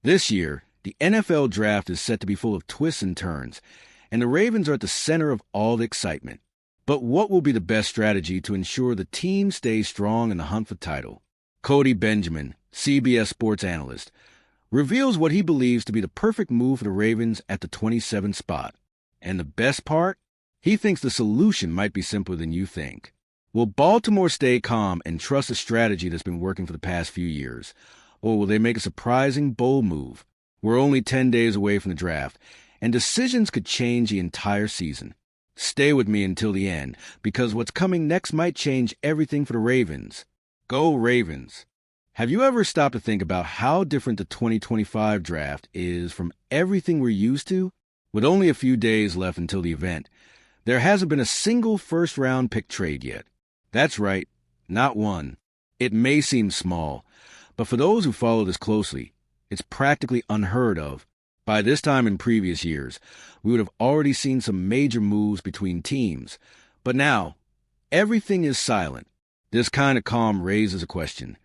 This year, the NFL draft is set to be full of twists and turns, and the Ravens are at the center of all the excitement. But what will be the best strategy to ensure the team stays strong in the hunt for title? Cody Benjamin, CBS Sports analyst, reveals what he believes to be the perfect move for the Ravens at the 27th spot. And the best part? He thinks the solution might be simpler than you think. Will Baltimore stay calm and trust a strategy that's been working for the past few years? Or will they make a surprising, bold move? We're only 10 days away from the draft, and decisions could change the entire season. Stay with me until the end, because what's coming next might change everything for the Ravens. Go Ravens! Have you ever stopped to think about how different the 2025 draft is from everything we're used to? With only a few days left until the event, there hasn't been a single first-round pick trade yet. That's right, not one. It may seem small, but for those who follow this closely, it's practically unheard of. By this time in previous years, we would have already seen some major moves between teams. But now, everything is silent. This kind of calm raises a question.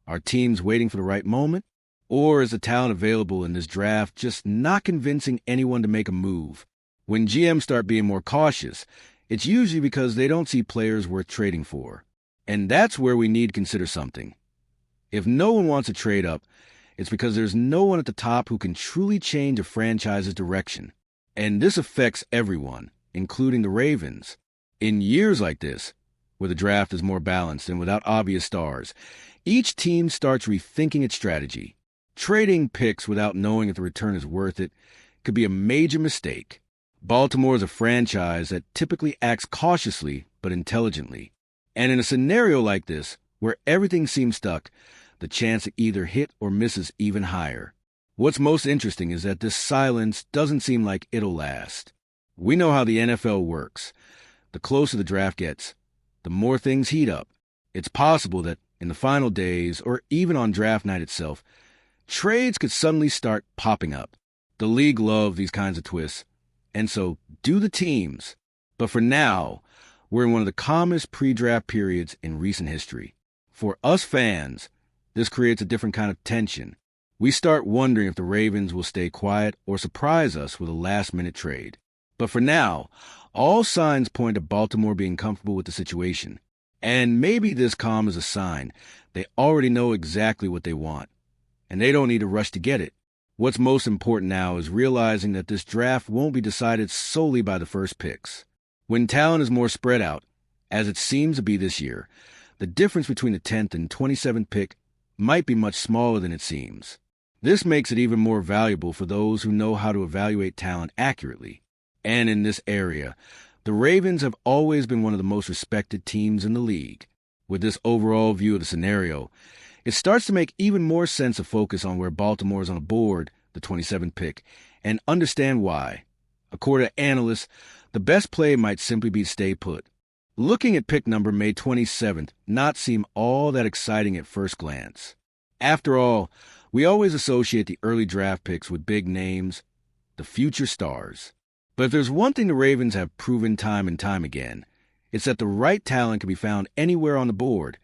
Are teams waiting for the right moment? Or is the talent available in this draft just not convincing anyone to make a move? When GMs start being more cautious, it's usually because they don't see players worth trading for. And that's where we need to consider something. If no one wants to trade up, it's because there's no one at the top who can truly change a franchise's direction. And this affects everyone, including the Ravens. In years like this, where the draft is more balanced and without obvious stars, each team starts rethinking its strategy. Trading picks without knowing if the return is worth it could be a major mistake. Baltimore is a franchise that typically acts cautiously but intelligently. And in a scenario like this, where everything seems stuck, the chance to either hit or miss is even higher. What's most interesting is that this silence doesn't seem like it'll last. We know how the NFL works. The closer the draft gets, the more things heat up. It's possible that in the final days, or even on draft night itself, trades could suddenly start popping up. The league loves these kinds of twists, and so do the teams. But for now, we're in one of the calmest pre-draft periods in recent history. For us fans, this creates a different kind of tension. We start wondering if the Ravens will stay quiet or surprise us with a last-minute trade. But for now, all signs point to Baltimore being comfortable with the situation. And maybe this calm is a sign they already know exactly what they want, and they don't need to rush to get it. What's most important now is realizing that this draft won't be decided solely by the first picks. When talent is more spread out, as it seems to be this year, the difference between the 10th and 27th pick might be much smaller than it seems. This makes it even more valuable for those who know how to evaluate talent accurately. And in this area, the Ravens have always been one of the most respected teams in the league. With this overall view of the scenario, it starts to make even more sense to focus on where Baltimore is on the board, the 27th pick, and understand why. According to analysts, the best play might simply be stay put. Looking at pick number May 27th not seem all that exciting at first glance. After all, we always associate the early draft picks with big names, the future stars. But if there's one thing the Ravens have proven time and time again, it's that the right talent can be found anywhere on the board,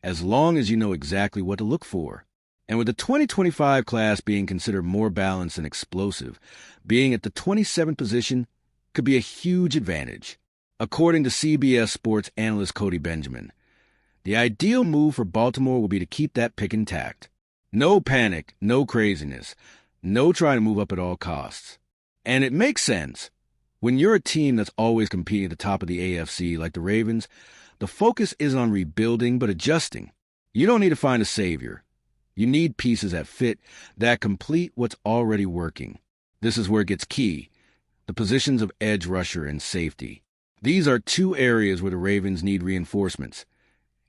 as long as you know exactly what to look for. And with the 2025 class being considered more balanced and explosive, being at the 27th position could be a huge advantage. According to CBS Sports analyst Cody Benjamin, the ideal move for Baltimore will be to keep that pick intact. No panic, no craziness, no trying to move up at all costs. And it makes sense. When you're a team that's always competing at the top of the AFC like the Ravens, the focus isn't on rebuilding but adjusting. You don't need to find a savior. You need pieces that fit, that complete what's already working. This is where it gets key, the positions of edge rusher and safety. These are two areas where the Ravens need reinforcements.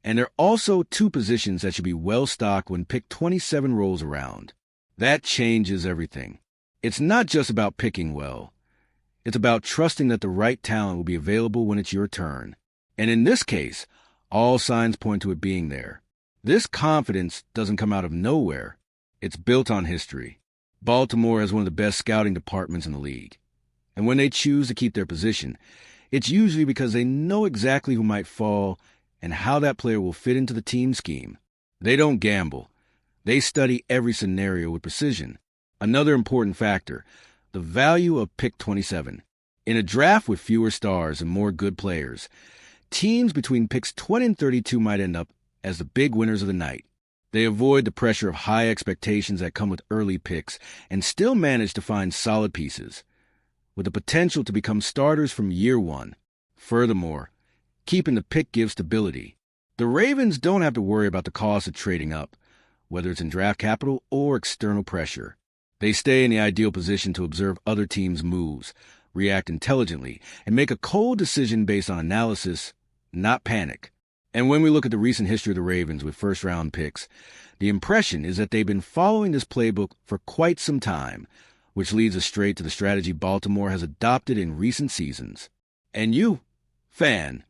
And they're also two positions that should be well-stocked when pick 27 rolls around. That changes everything. It's not just about picking well. It's about trusting that the right talent will be available when it's your turn. And in this case, all signs point to it being there. This confidence doesn't come out of nowhere. It's built on history. Baltimore has one of the best scouting departments in the league. And when they choose to keep their position, it's usually because they know exactly who might fall and how that player will fit into the team scheme. They don't gamble. They study every scenario with precision. Another important factor, the value of pick 27. In a draft with fewer stars and more good players, teams between picks 20 and 32 might end up as the big winners of the night. They avoid the pressure of high expectations that come with early picks and still manage to find solid pieces, with the potential to become starters from year one. Furthermore, keeping the pick gives stability. The Ravens don't have to worry about the cost of trading up, whether it's in draft capital or external pressure. They stay in the ideal position to observe other teams' moves, react intelligently, and make a cold decision based on analysis, not panic. And when we look at the recent history of the Ravens with first-round picks, the impression is that they've been following this playbook for quite some time, which leads us straight to the strategy Baltimore has adopted in recent seasons. And you, fan,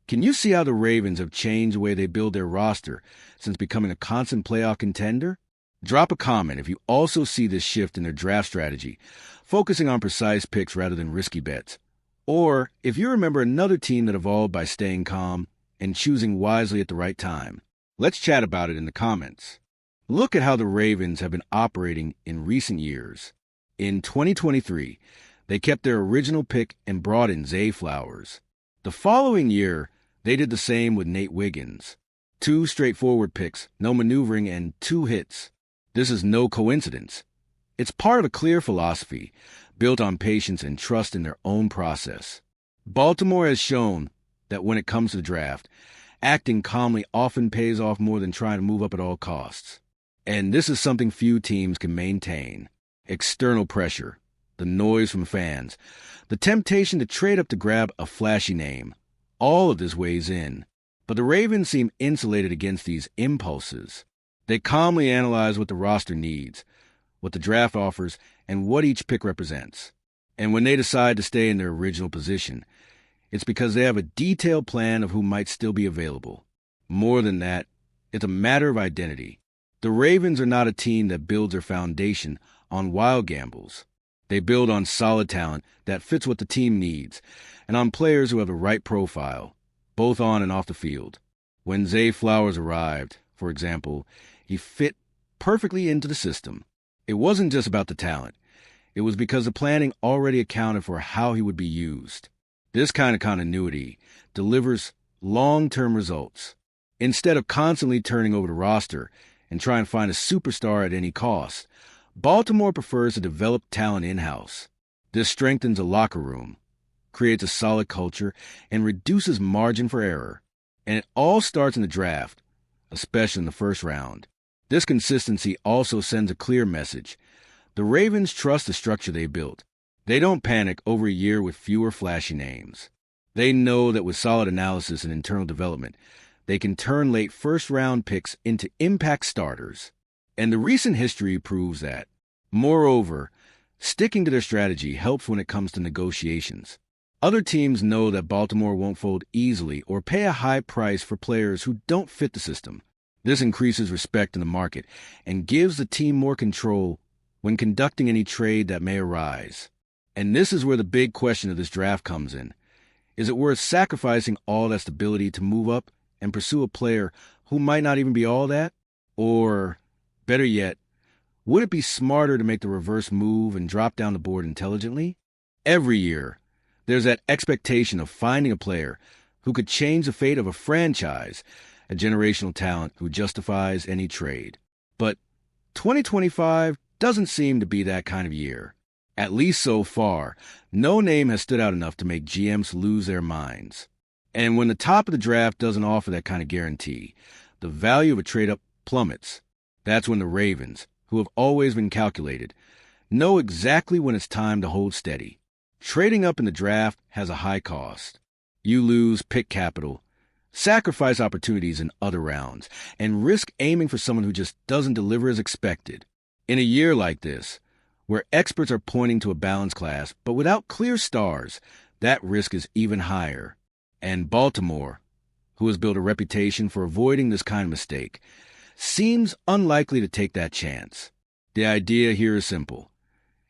can you see how the Ravens have changed the way they build their roster since becoming a constant playoff contender? Drop a comment if you also see this shift in their draft strategy, focusing on precise picks rather than risky bets. Or if you remember another team that evolved by staying calm and choosing wisely at the right time. Let's chat about it in the comments. Look at how the Ravens have been operating in recent years. In 2023, they kept their original pick and brought in Zay Flowers. The following year, they did the same with Nate Wiggins. 2 straightforward picks, no maneuvering, and 2 hits. This is no coincidence. It's part of a clear philosophy, built on patience and trust in their own process. Baltimore has shown that when it comes to the draft, acting calmly often pays off more than trying to move up at all costs. And this is something few teams can maintain. External pressure, the noise from fans, the temptation to trade up to grab a flashy name. All of this weighs in. But the Ravens seem insulated against these impulses. They calmly analyze what the roster needs, what the draft offers, and what each pick represents. And when they decide to stay in their original position, it's because they have a detailed plan of who might still be available. More than that, it's a matter of identity. The Ravens are not a team that builds their foundation on wild gambles. They build on solid talent that fits what the team needs, and on players who have the right profile, both on and off the field. When Zay Flowers arrived, for example, he fit perfectly into the system. It wasn't just about the talent. It was because the planning already accounted for how he would be used. This kind of continuity delivers long-term results. Instead of constantly turning over the roster and trying to find a superstar at any cost, Baltimore prefers to develop talent in-house. This strengthens a locker room, creates a solid culture, and reduces margin for error. And it all starts in the draft, especially in the first round. This consistency also sends a clear message. The Ravens trust the structure they built. They don't panic over a year with fewer flashy names. They know that with solid analysis and internal development, they can turn late first-round picks into impact starters. And the recent history proves that. Moreover, sticking to their strategy helps when it comes to negotiations. Other teams know that Baltimore won't fold easily or pay a high price for players who don't fit the system. This increases respect in the market and gives the team more control when conducting any trade that may arise. And this is where the big question of this draft comes in. Is it worth sacrificing all that stability to move up and pursue a player who might not even be all that? Or, better yet, would it be smarter to make the reverse move and drop down the board intelligently? Every year, there's that expectation of finding a player who could change the fate of a franchise, a generational talent who justifies any trade. But 2025 doesn't seem to be that kind of year. At least so far, no name has stood out enough to make GMs lose their minds. And when the top of the draft doesn't offer that kind of guarantee, the value of a trade-up plummets. That's when the Ravens, who have always been calculated, know exactly when it's time to hold steady. Trading up in the draft has a high cost. You lose pick capital, sacrifice opportunities in other rounds, and risk aiming for someone who just doesn't deliver as expected. In a year like this, where experts are pointing to a balanced class, but without clear stars, that risk is even higher. And Baltimore, who has built a reputation for avoiding this kind of mistake, seems unlikely to take that chance. The idea here is simple.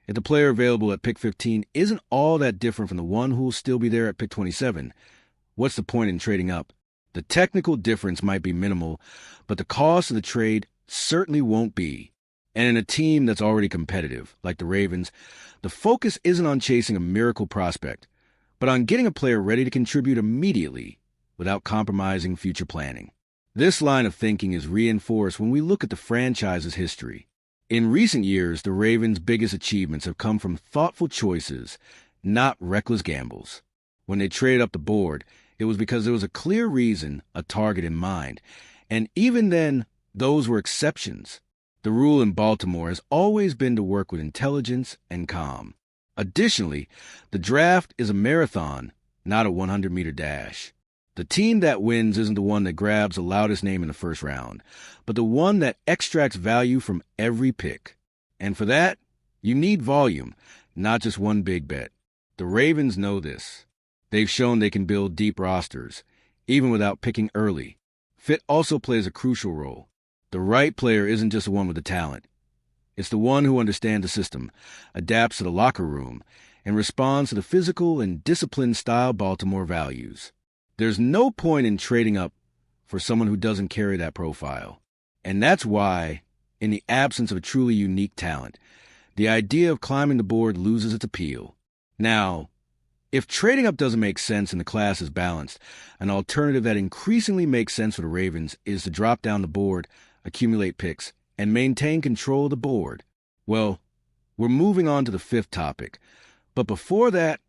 If the player available at pick 15 isn't all that different from the one who will still be there at pick 27, what's the point in trading up? The technical difference might be minimal, but the cost of the trade certainly won't be. And in a team that's already competitive, like the Ravens, the focus isn't on chasing a miracle prospect, but on getting a player ready to contribute immediately without compromising future planning. This line of thinking is reinforced when we look at the franchise's history. In recent years, the Ravens' biggest achievements have come from thoughtful choices, not reckless gambles. When they traded up the board, it was because there was a clear reason, a target in mind. And even then, those were exceptions. The rule in Baltimore has always been to work with intelligence and calm. Additionally, the draft is a marathon, not a 100-meter dash. The team that wins isn't the one that grabs the loudest name in the first round, but the one that extracts value from every pick. And for that, you need volume, not just one big bet. The Ravens know this. They've shown they can build deep rosters, even without picking early. Fit also plays a crucial role. The right player isn't just the one with the talent. It's the one who understands the system, adapts to the locker room, and responds to the physical and disciplined style Baltimore values. There's no point in trading up for someone who doesn't carry that profile. And that's why, in the absence of a truly unique talent, the idea of climbing the board loses its appeal. Now, if trading up doesn't make sense and the class is balanced, an alternative that increasingly makes sense for the Ravens is to drop down the board, accumulate picks, and maintain control of the board. Well, we're moving on to the fifth topic. But before that,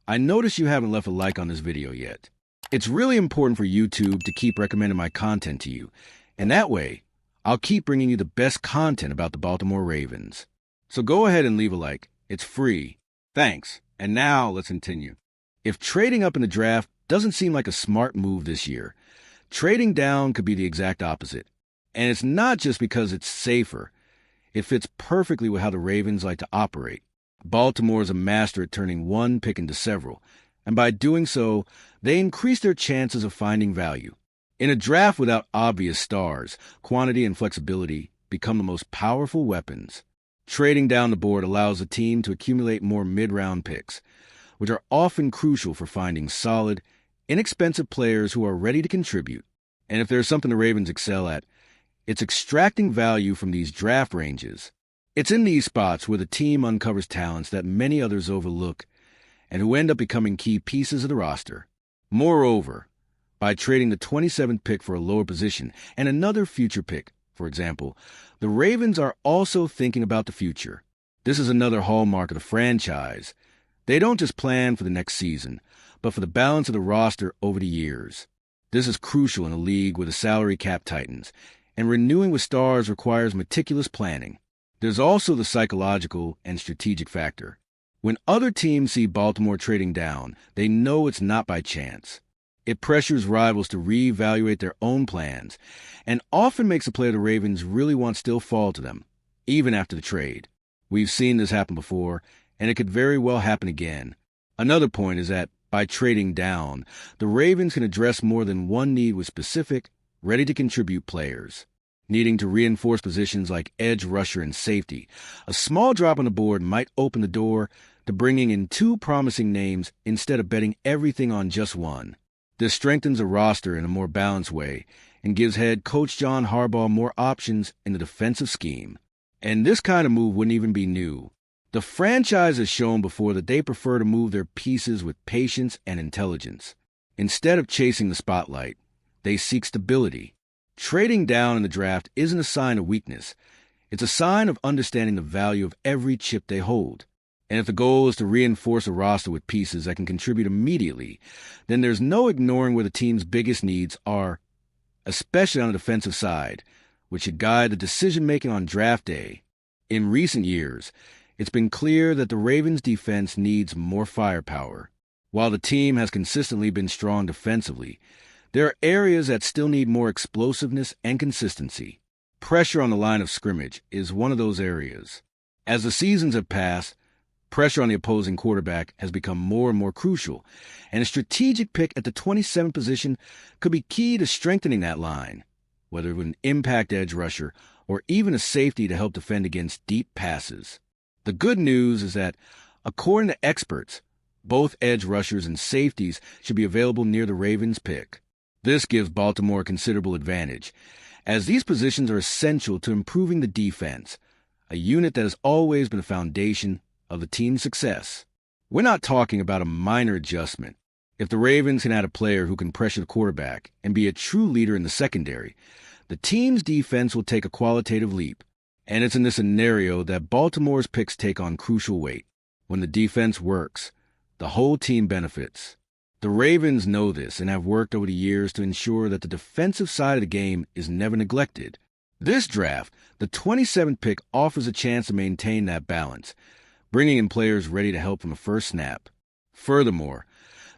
I notice you haven't left a like on this video yet. It's really important for YouTube to keep recommending my content to you, and that way, I'll keep bringing you the best content about the Baltimore Ravens. So go ahead and leave a like. It's free. Thanks. And now let's continue. If trading up in the draft doesn't seem like a smart move this year, trading down could be the exact opposite. And it's not just because it's safer. It fits perfectly with how the Ravens like to operate. Baltimore is a master at turning one pick into several, and by doing so, they increase their chances of finding value. In a draft without obvious stars, quantity and flexibility become the most powerful weapons. Trading down the board allows a team to accumulate more mid-round picks, which are often crucial for finding solid, inexpensive players who are ready to contribute. And if there's something the Ravens excel at, it's extracting value from these draft ranges. It's in these spots where the team uncovers talents that many others overlook and who end up becoming key pieces of the roster. Moreover, by trading the 27th pick for a lower position and another future pick, for example, the Ravens are also thinking about the future. This is another hallmark of the franchise. They don't just plan for the next season, but for the balance of the roster over the years. This is crucial in a league where the salary cap tightens, and renewing with stars requires meticulous planning. There's also the psychological and strategic factor. When other teams see Baltimore trading down, they know it's not by chance. It pressures rivals to reevaluate their own plans, and often makes a player the Ravens really want still fall to them, even after the trade. We've seen this happen before, and it could very well happen again. Another point is that, by trading down, the Ravens can address more than one need with specific, ready-to-contribute players. Needing to reinforce positions like edge rusher and safety, a small drop on the board might open the door to bringing in two promising names instead of betting everything on just one. This strengthens a roster in a more balanced way and gives head coach John Harbaugh more options in the defensive scheme. And this kind of move wouldn't even be new. The franchise has shown before that they prefer to move their pieces with patience and intelligence. Instead of chasing the spotlight, they seek stability. Trading down in the draft isn't a sign of weakness. It's a sign of understanding the value of every chip they hold. And if the goal is to reinforce a roster with pieces that can contribute immediately, then there's no ignoring where the team's biggest needs are, especially on the defensive side, which should guide the decision-making on draft day. In recent years, it's been clear that the Ravens' defense needs more firepower. While the team has consistently been strong defensively, there are areas that still need more explosiveness and consistency. Pressure on the line of scrimmage is one of those areas. As the seasons have passed, pressure on the opposing quarterback has become more and more crucial, and a strategic pick at the 27th position could be key to strengthening that line, whether with an impact edge rusher or even a safety to help defend against deep passes. The good news is that, according to experts, both edge rushers and safeties should be available near the Ravens' pick. This gives Baltimore a considerable advantage, as these positions are essential to improving the defense, a unit that has always been the foundation of the team's success. We're not talking about a minor adjustment. If the Ravens can add a player who can pressure the quarterback and be a true leader in the secondary, the team's defense will take a qualitative leap. And it's in this scenario that Baltimore's picks take on crucial weight. When the defense works, the whole team benefits. The Ravens know this and have worked over the years to ensure that the defensive side of the game is never neglected. This draft, the 27th pick, offers a chance to maintain that balance, bringing in players ready to help from the first snap. Furthermore,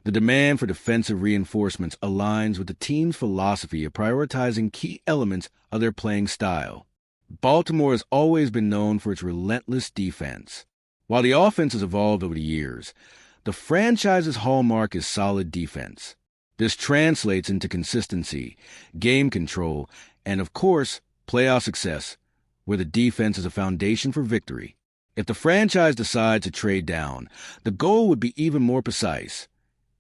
the demand for defensive reinforcements aligns with the team's philosophy of prioritizing key elements of their playing style. Baltimore has always been known for its relentless defense. While the offense has evolved over the years, the franchise's hallmark is solid defense. This translates into consistency, game control, and, of course, playoff success, where the defense is a foundation for victory. If the franchise decides to trade down, the goal would be even more precise.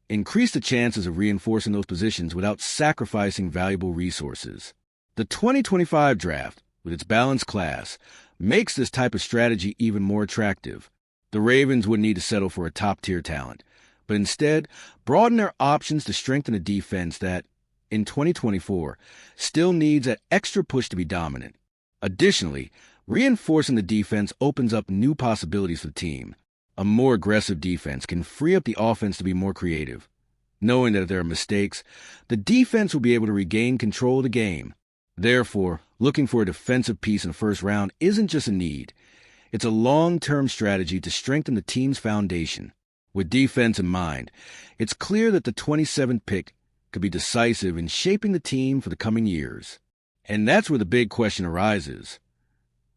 Increase the chances of reinforcing those positions without sacrificing valuable resources. The 2025 draft, with its balanced class, makes this type of strategy even more attractive. The Ravens wouldn't need to settle for a top-tier talent, but instead broaden their options to strengthen a defense that, in 2024, still needs that extra push to be dominant. Additionally, reinforcing the defense opens up new possibilities for the team. A more aggressive defense can free up the offense to be more creative. Knowing that if there are mistakes, the defense will be able to regain control of the game. Therefore, looking for a defensive piece in the first round isn't just a need. It's a long-term strategy to strengthen the team's foundation. With defense in mind, it's clear that the 27th pick could be decisive in shaping the team for the coming years. And that's where the big question arises.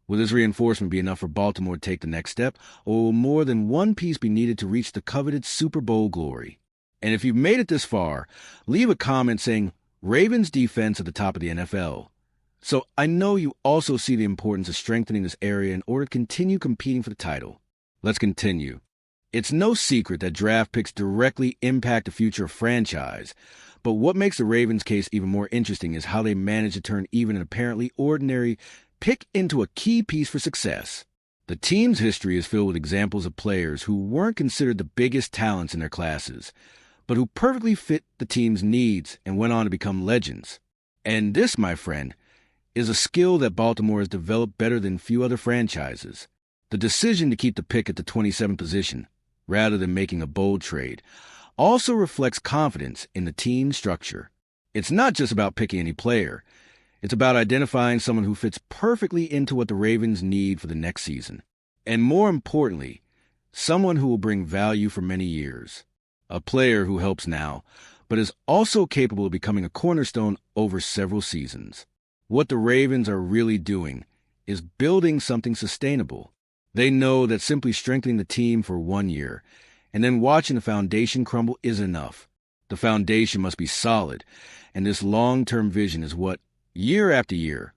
Will this reinforcement be enough for Baltimore to take the next step, or will more than one piece be needed to reach the coveted Super Bowl glory? And if you've made it this far, leave a comment saying Ravens defense at the top of the NFL. So I know you also see the importance of strengthening this area in order to continue competing for the title. Let's continue. It's no secret that draft picks directly impact the future of franchise, but what makes the Ravens' case even more interesting is how they manage to turn even an apparently ordinary pick into a key piece for success. The team's history is filled with examples of players who weren't considered the biggest talents in their classes, but who perfectly fit the team's needs and went on to become legends. And this, my friend, is a skill that Baltimore has developed better than few other franchises. The decision to keep the pick at the 27th position, rather than making a bold trade, also reflects confidence in the team structure. It's not just about picking any player. It's about identifying someone who fits perfectly into what the Ravens need for the next season. And more importantly, someone who will bring value for many years. A player who helps now, but is also capable of becoming a cornerstone over several seasons. What the Ravens are really doing is building something sustainable. They know that simply strengthening the team for 1 year and then watching the foundation crumble isn't enough. The foundation must be solid, and this long-term vision is what, year after year,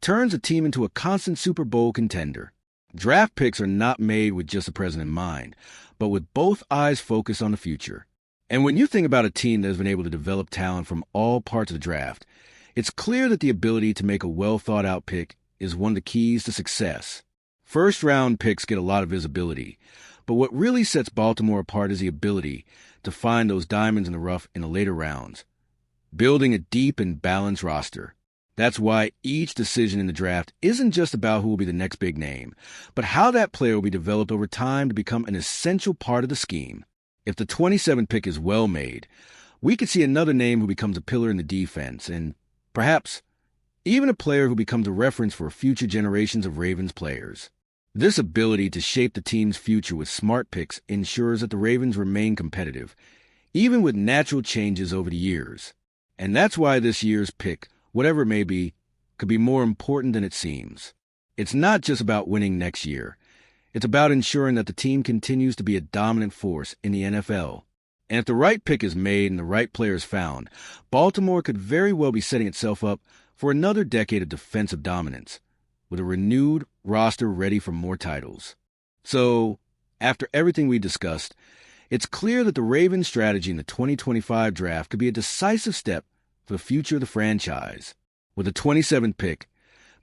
turns a team into a constant Super Bowl contender. Draft picks are not made with just the present in mind, but with both eyes focused on the future. And when you think about a team that has been able to develop talent from all parts of the draft, it's clear that the ability to make a well-thought-out pick is one of the keys to success. First-round picks get a lot of visibility, but what really sets Baltimore apart is the ability to find those diamonds in the rough in the later rounds, building a deep and balanced roster. That's why each decision in the draft isn't just about who will be the next big name, but how that player will be developed over time to become an essential part of the scheme. If the 27th pick is well made, we could see another name who becomes a pillar in the defense, and perhaps even a player who becomes a reference for future generations of Ravens players. This ability to shape the team's future with smart picks ensures that the Ravens remain competitive, even with natural changes over the years. And that's why this year's pick, whatever it may be, could be more important than it seems. It's not just about winning next year. It's about ensuring that the team continues to be a dominant force in the NFL. And if the right pick is made and the right player is found, Baltimore could very well be setting itself up for another decade of defensive dominance, with a renewed roster ready for more titles. So, after everything we discussed, it's clear that the Ravens' strategy in the 2025 draft could be a decisive step for the future of the franchise. With the 27th pick,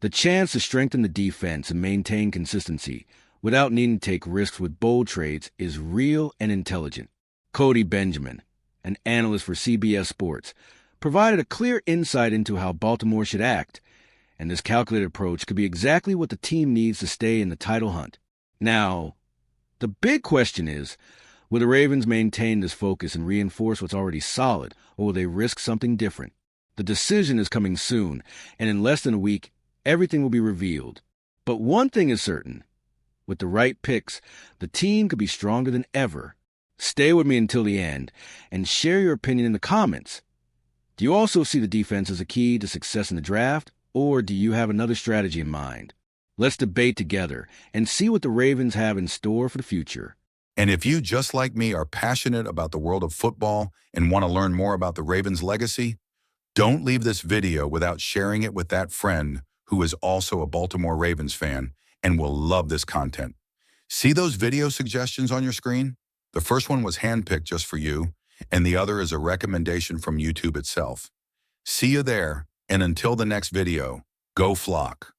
The chance to strengthen the defense and maintain consistency without needing to take risks with bold trades is real and intelligent. Cody Benjamin, an analyst for CBS Sports, provided a clear insight into how Baltimore should act, and this calculated approach could be exactly what the team needs to stay in the title hunt. Now, the big question is, will the Ravens maintain this focus and reinforce what's already solid, or will they risk something different? The decision is coming soon, and in less than a week, everything will be revealed. But one thing is certain. With the right picks, the team could be stronger than ever. Stay with me until the end, and share your opinion in the comments. Do you also see the defense as a key to success in the draft, or do you have another strategy in mind? Let's debate together and see what the Ravens have in store for the future. And if you, just like me, are passionate about the world of football and want to learn more about the Ravens' legacy, don't leave this video without sharing it with that friend who is also a Baltimore Ravens fan and will love this content. See those video suggestions on your screen? The first one was handpicked just for you, and the other is a recommendation from YouTube itself. See you there, and until the next video, go Flock.